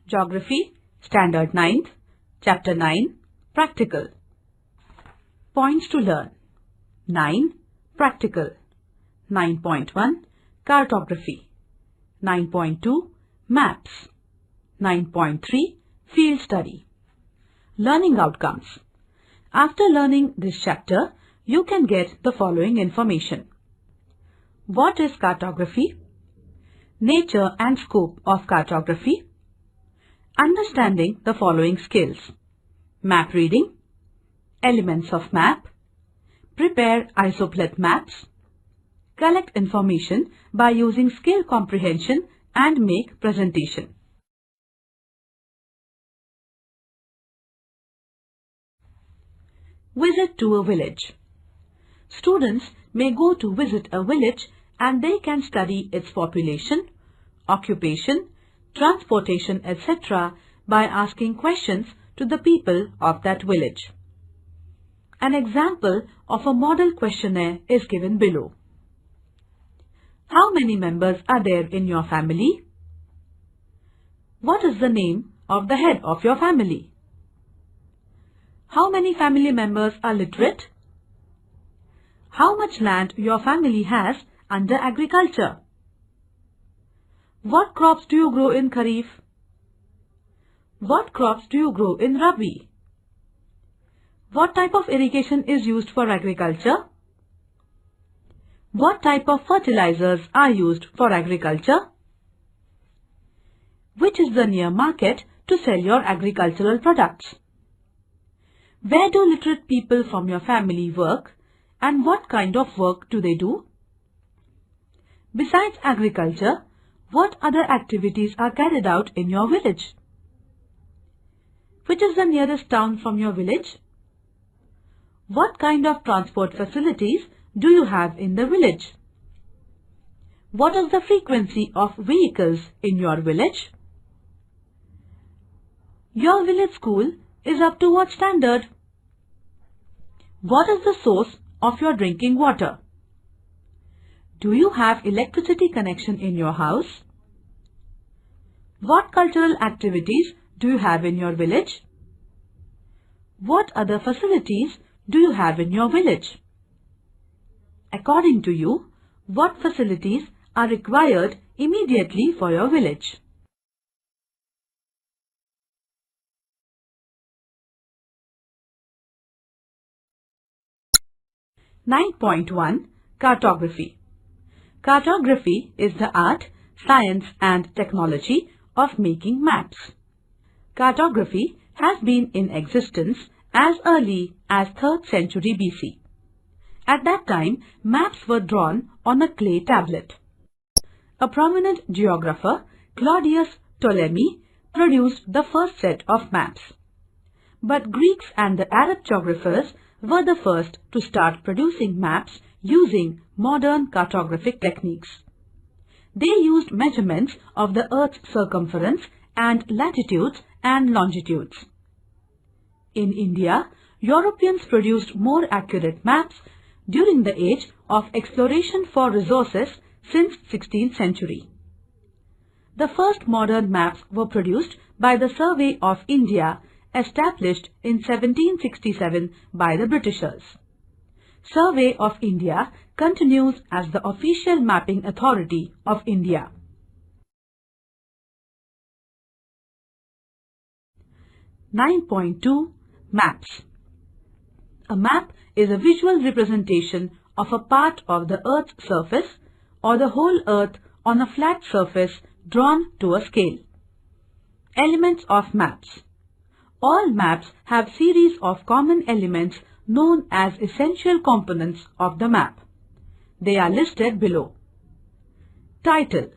Geography, Standard 9th, Chapter 9, Practical. Points to learn. 9. Practical. 9.1. Cartography. 9.2. Maps. 9.3. Field study. Learning outcomes. After learning this chapter, you can get the following information. What is cartography? Nature and scope of cartography. Understanding the following skills. Map reading. Elements of map. Prepare isopleth maps. Collect information by using skill comprehension and make presentation. Visit to a village. Students may go to visit a village and they can study its population, occupation, transportation, etc. by asking questions to the people of that village. An example of a model questionnaire is given below. How many members are there in your family? What is the name of the head of your family? How many family members are literate? How much land your family has under agriculture? What crops do you grow in Kharif? What crops do you grow in Rabi? What type of irrigation is used for agriculture? What type of fertilizers are used for agriculture? Which is the near market to sell your agricultural products? Where do literate people from your family work and what kind of work do they do? Besides agriculture, what other activities are carried out in your village? Which is the nearest town from your village? What kind of transport facilities do you have in the village? What is the frequency of vehicles in your village? Your village school is up to what standard? What is the source of your drinking water? Do you have electricity connection in your house? What cultural activities do you have in your village? What other facilities do you have in your village? According to you, what facilities are required immediately for your village? (9.1) Cartography. Cartography is the art, science and technology of making maps. Cartography has been in existence as early as 3rd century BC. At that time, maps were drawn on a clay tablet. A prominent geographer, Claudius Ptolemy, produced the first set of maps. But Greeks and the Arab geographers were the first to start producing maps using modern cartographic techniques. They used measurements of the Earth's circumference and latitudes and longitudes. In India, Europeans produced more accurate maps during the age of exploration for resources since 16th century. The first modern maps were produced by the Survey of India, established in 1767 by the Britishers. Survey of India continues as the official mapping authority of India. (9.2) Maps. A map is a visual representation of a part of the Earth's surface or the whole Earth on a flat surface drawn to a scale. Elements of maps. All maps have series of common elements known as essential components of the map. They are listed below. Title.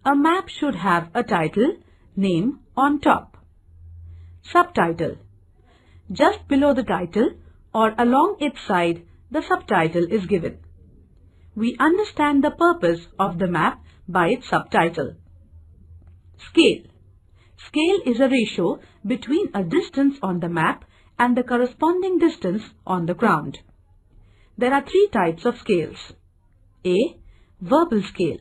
A map should have a title, name on top. Subtitle. Just below the title or along its side, the subtitle is given. We understand the purpose of the map by its subtitle. Scale. Scale is a ratio between a distance on the map and the corresponding distance on the ground. There are 3 types of scales. A. Verbal scale.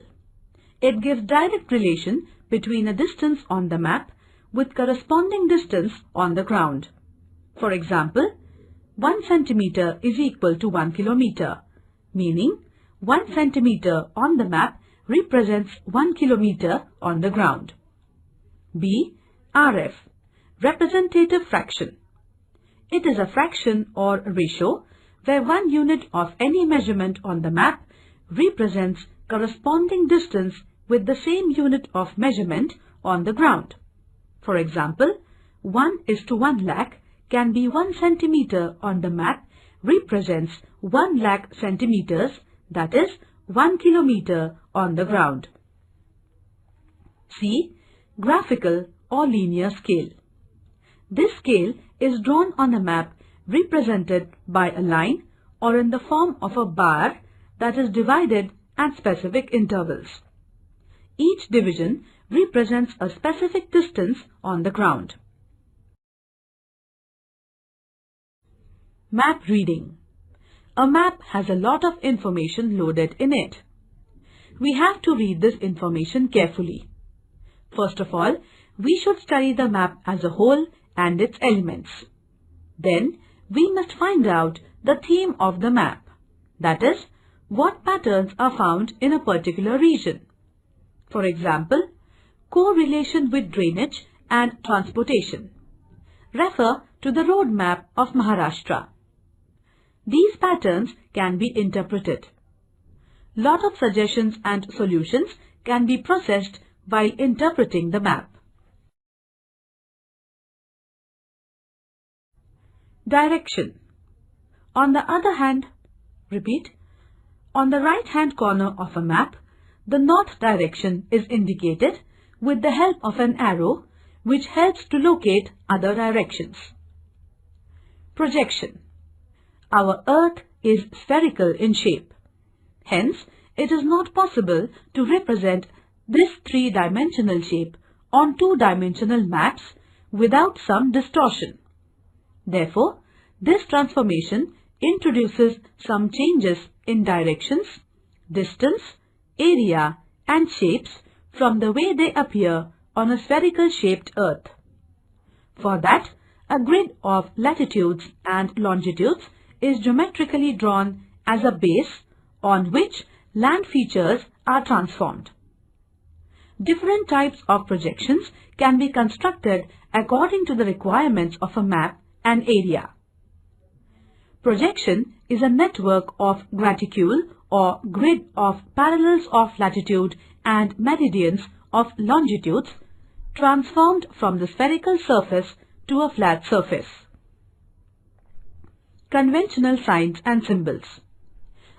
It gives direct relation between a distance on the map with corresponding distance on the ground. For example, 1 centimeter is equal to 1 kilometer, meaning 1 centimeter on the map represents 1 kilometer on the ground. B. RF, representative fraction. It is a fraction or ratio where 1 unit of any measurement on the map represents corresponding distance with the same unit of measurement on the ground. For example, 1:1 lakh can be 1 centimeter on the map represents 1 lakh centimeters, that is 1 kilometer on the ground. C. Graphical or linear scale. This scale is drawn on a map represented by a line or in the form of a bar that is divided at specific intervals. Each division represents a specific distance on the ground. Map reading. A map has a lot of information loaded in it. We have to read this information carefully. First of all, we should study the map as a whole and its elements. Then, we must find out the theme of the map. That is, what patterns are found in a particular region. For example, correlation with drainage and transportation. Refer to the road map of Maharashtra. These patterns can be interpreted. Lot of suggestions and solutions can be processed while interpreting the map. Direction. On the other hand, on the right-hand corner of a map, the north direction is indicated with the help of an arrow which helps to locate other directions. Projection. Our Earth is spherical in shape. Hence, it is not possible to represent this three-dimensional shape on two-dimensional maps without some distortion. Therefore, this transformation introduces some changes in directions, distance, area and shapes from the way they appear on a spherical shaped Earth. For that, a grid of latitudes and longitudes is geometrically drawn as a base on which land features are transformed. Different types of projections can be constructed according to the requirements of a map and area. Projection is a network of graticule or grid of parallels of latitude and meridians of longitudes transformed from the spherical surface to a flat surface. Conventional signs and symbols.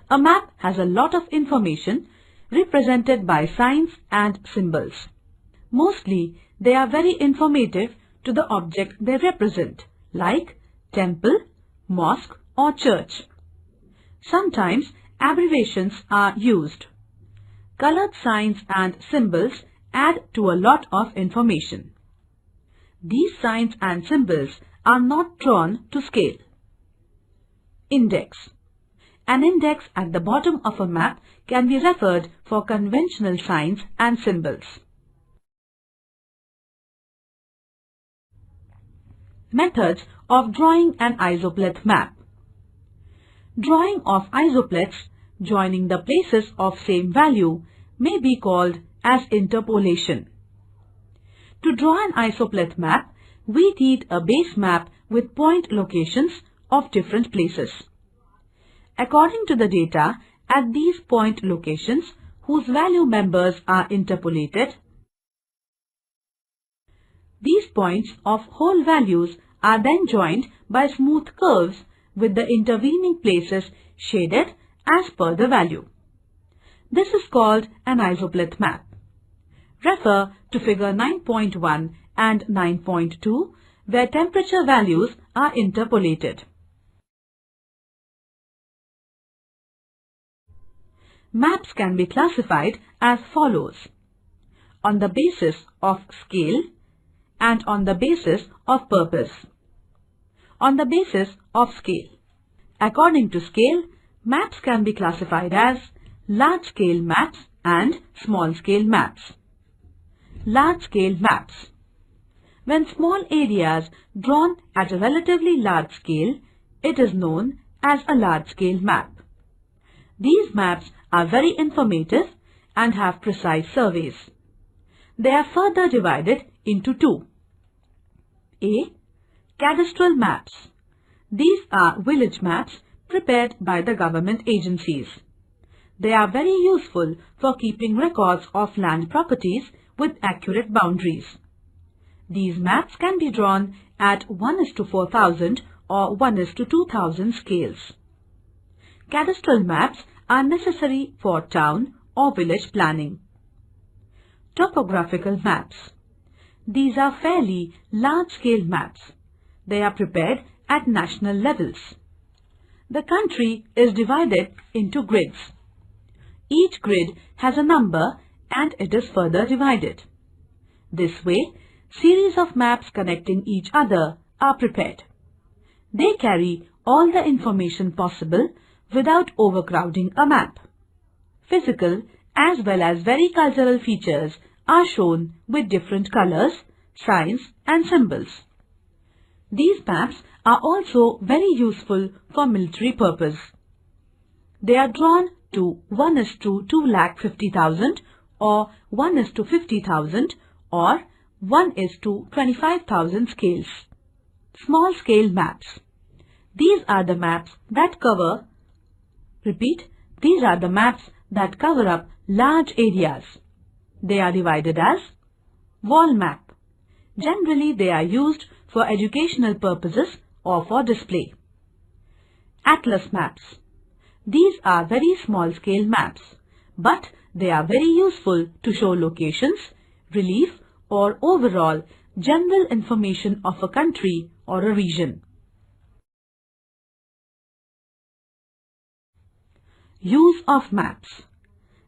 A map has a lot of information represented by signs and symbols. Mostly, they are very informative to the object they represent, like temple, mosque or church. Sometimes abbreviations are used. Colored signs and symbols add to a lot of information. These signs and symbols are not drawn to scale. Index. An index at the bottom of a map can be referred for conventional signs and symbols. Methods of drawing an isopleth map. Drawing of isopleths joining the places of same value may be called as interpolation. To draw an isopleth map, we need a base map with point locations of different places. According to the data at these point locations whose value members are interpolated, these points of whole values are then joined by smooth curves with the intervening places shaded as per the value. This is called an isopleth map. Refer to figure 9.1 and 9.2 where temperature values are interpolated. Maps can be classified as follows: on the basis of scale and on the basis of purpose. On the basis of scale. According to scale, maps can be classified as large-scale maps and small-scale maps. Large-scale maps. When small areas drawn at a relatively large scale, it is known as a large-scale map. These maps are very informative and have precise surveys. They are further divided into two. A. Cadastral maps. These are village maps prepared by the government agencies. They are very useful for keeping records of land properties with accurate boundaries. These maps can be drawn at 1:4000 or 1:2000 scales. Cadastral maps are necessary for town or village planning. Topographical maps. These are fairly large-scale maps. They are prepared at national levels. The country is divided into grids. Each grid has a number and it is further divided. This way, series of maps connecting each other are prepared. They carry all the information possible without overcrowding a map. Physical as well as very cultural features are shown with different colors, signs and symbols. These maps are also very useful for military purpose. They are drawn to 1:250,000 or 1:50,000 or 1:25,000 scales. Small scale maps. These are the maps that cover up large areas. They are divided as wall map. Generally, they are used for educational purposes or for display. Atlas maps. These are very small scale maps, but they are very useful to show locations, relief or overall general information of a country or a region. Use of maps.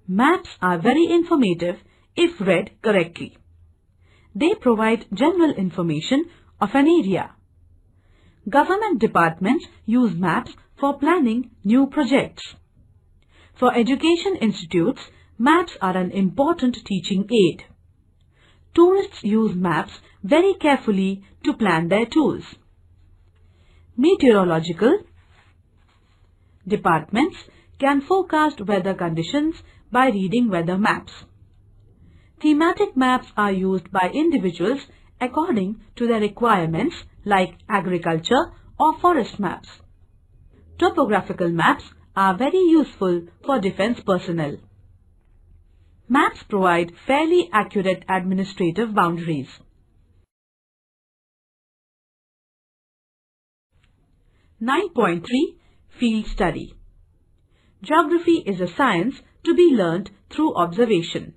Maps are very informative if read correctly. They provide general information of an area. Government departments use maps for planning new projects. For education institutes, maps are an important teaching aid. Tourists use maps very carefully to plan their tours. Meteorological departments can forecast weather conditions by reading weather maps. Thematic maps are used by individuals according to their requirements like agriculture or forest maps. Topographical maps are very useful for defense personnel. Maps provide fairly accurate administrative boundaries. (9.3) Field study. Geography is a science to be learnt through observation.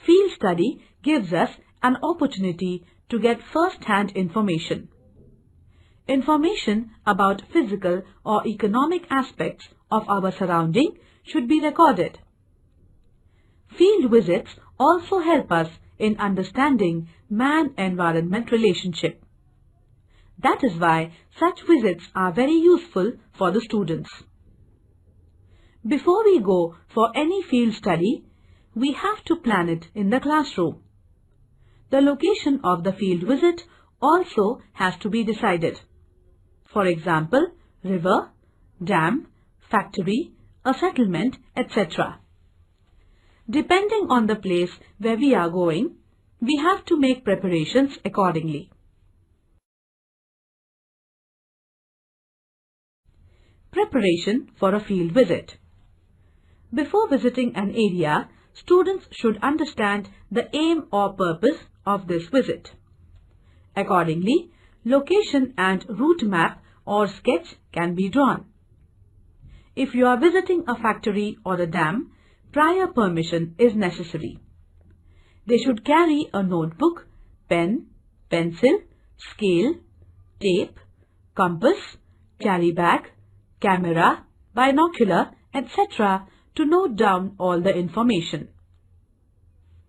Field study gives us an opportunity to get first-hand information. Information about physical or economic aspects of our surrounding should be recorded. Field visits also help us in understanding man-environment relationship. That is why such visits are very useful for the students. Before we go for any field study, we have to plan it in the classroom. The location of the field visit also has to be decided. For example, river, dam, factory, a settlement, etc. Depending on the place where we are going, we have to make preparations accordingly. Preparation for a field visit. Before visiting an area, students should understand the aim or purpose of this visit. Accordingly, location and route map or sketch can be drawn. If you are visiting a factory or a dam, prior permission is necessary. They should carry a notebook, pen, pencil, scale, tape, compass, carry bag, camera, binocular, etc. to note down all the information.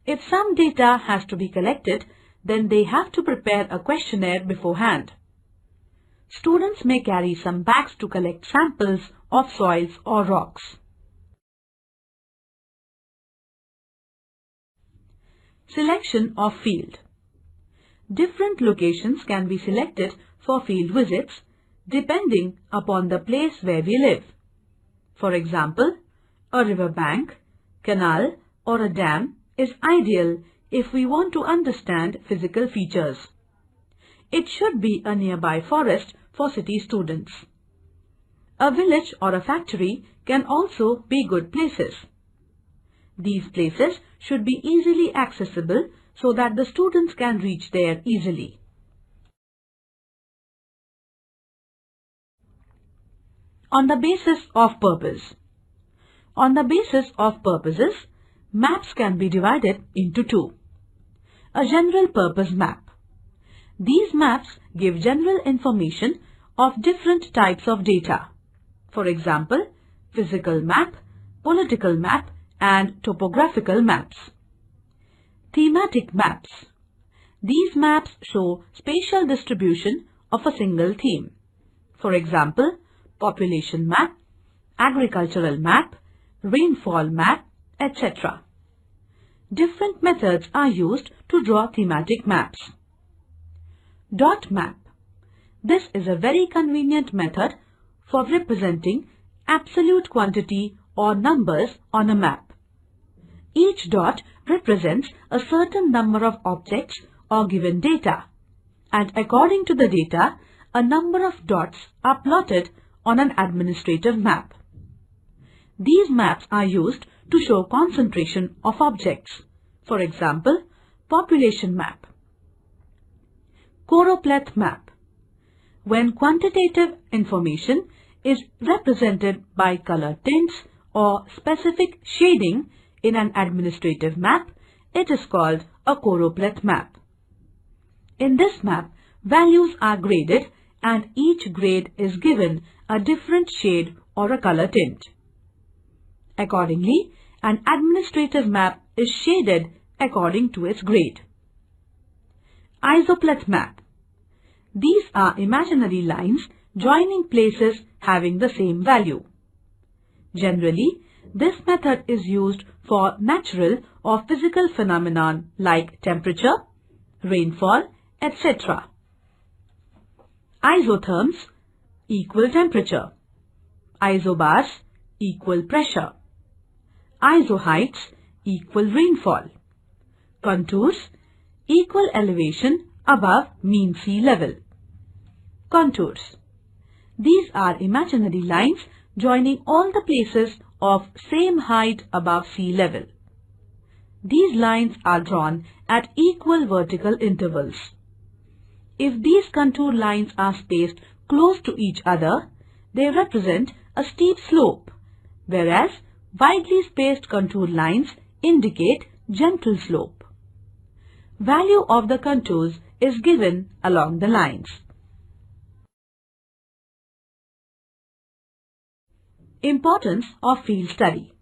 If some data has to be collected, then they have to prepare a questionnaire beforehand. Students may carry some bags to collect samples of soils or rocks. Selection of field. Different locations can be selected for field visits depending upon the place where we live. For example, a river bank, canal or a dam is ideal if we want to understand physical features. It should be a nearby forest for city students. A village or a factory can also be good places. These places should be easily accessible so that the students can reach there easily. On the basis of purpose. On the basis of purposes, maps can be divided into two. A general purpose map. These maps give general information of different types of data. For example, physical map, political map, and topographical maps. Thematic maps. These maps show spatial distribution of a single theme. For example, population map, agricultural map, rainfall map, etc. Different methods are used to draw thematic maps. Dot map. This is a very convenient method for representing absolute quantity or numbers on a map. Each dot represents a certain number of objects or given data, and according to the data, a number of dots are plotted on an administrative map. These maps are used to show concentration of objects. For example, population map. Choropleth map. When quantitative information is represented by color tints or specific shading in an administrative map, it is called a choropleth map. In this map, values are graded and each grade is given a different shade or a color tint. Accordingly, an administrative map is shaded according to its grade. Isopleth map. These are imaginary lines joining places having the same value. Generally, this method is used for natural or physical phenomenon like temperature, rainfall, etc. Isotherms, equal temperature. Isobars, equal pressure. Isoheights, equal rainfall. Contours, equal elevation above mean sea level. Contours. These are imaginary lines joining all the places of same height above sea level. These lines are drawn at equal vertical intervals. If these contour lines are spaced close to each other, they represent a steep slope, whereas widely spaced contour lines indicate gentle slope. Value of the contours is given along the lines. Importance of field study.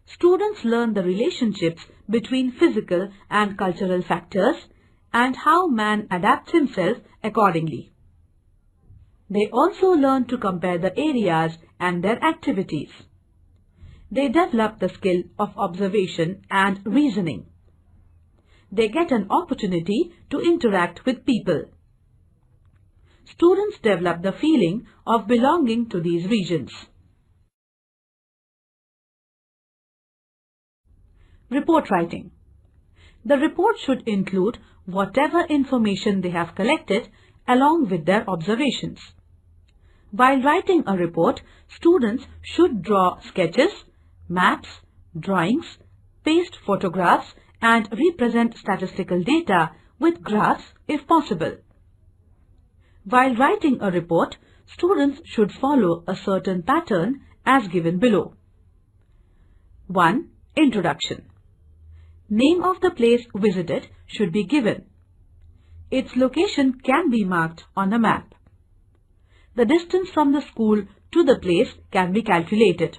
Students learn the relationships between physical and cultural factors and how man adapts himself accordingly. They also learn to compare the areas and their activities. They develop the skill of observation and reasoning. They get an opportunity to interact with people. Students develop the feeling of belonging to these regions. Report writing. The report should include whatever information they have collected along with their observations. While writing a report, students should draw sketches, maps, drawings, paste photographs, and represent statistical data with graphs if possible. While writing a report, students should follow a certain pattern as given below. 1. Introduction. Name of the place visited should be given. Its location can be marked on a map. The distance from the school to the place can be calculated.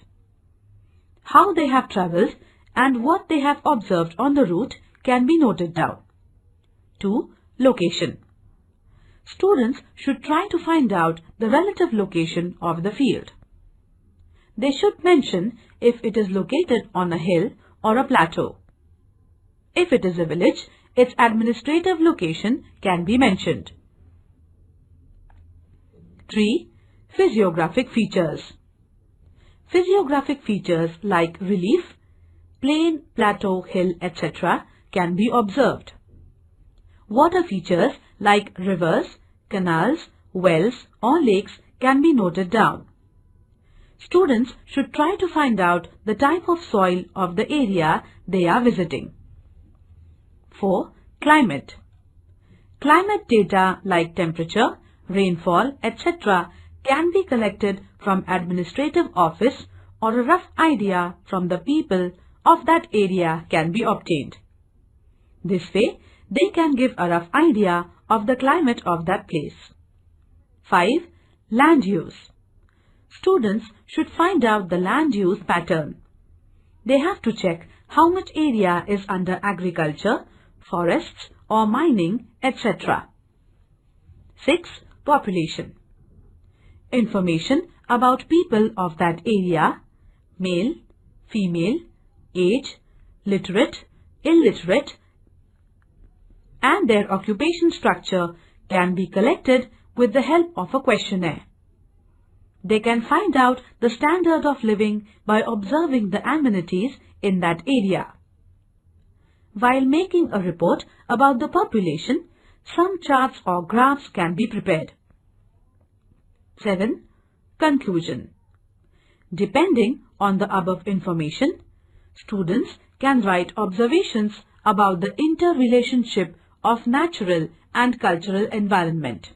How they have travelled and what they have observed on the route can be noted down. 2. Location. Students should try to find out the relative location of the field. They should mention if it is located on a hill or a plateau. If it is a village, its administrative location can be mentioned. 3. Physiographic features. Physiographic features like relief, plain, plateau, hill, etc. can be observed. Water features like rivers, canals, wells or lakes can be noted down. Students should try to find out the type of soil of the area they are visiting. 4. Climate. Climate data like temperature, rainfall, etc. can be collected from administrative office, or a rough idea from the people of that area can be obtained. This way, they can give a rough idea of the climate of that place. 5. Land use. Students should find out the land use pattern. They have to check how much area is under agriculture, forests or mining, etc. 6. Population. Information about people of that area, male, female, age, literate, illiterate, and their occupation structure can be collected with the help of a questionnaire. They can find out the standard of living by observing the amenities in that area. While making a report about the population, some charts or graphs can be prepared. 7. Conclusion. Depending on the above information, students can write observations about the interrelationship of natural and cultural environment,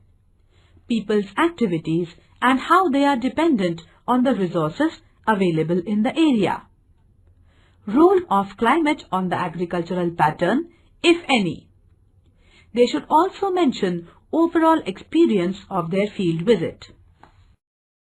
people's activities, and how they are dependent on the resources available in the area. Role of climate on the agricultural pattern, if any. They should also mention overall experience of their field visit.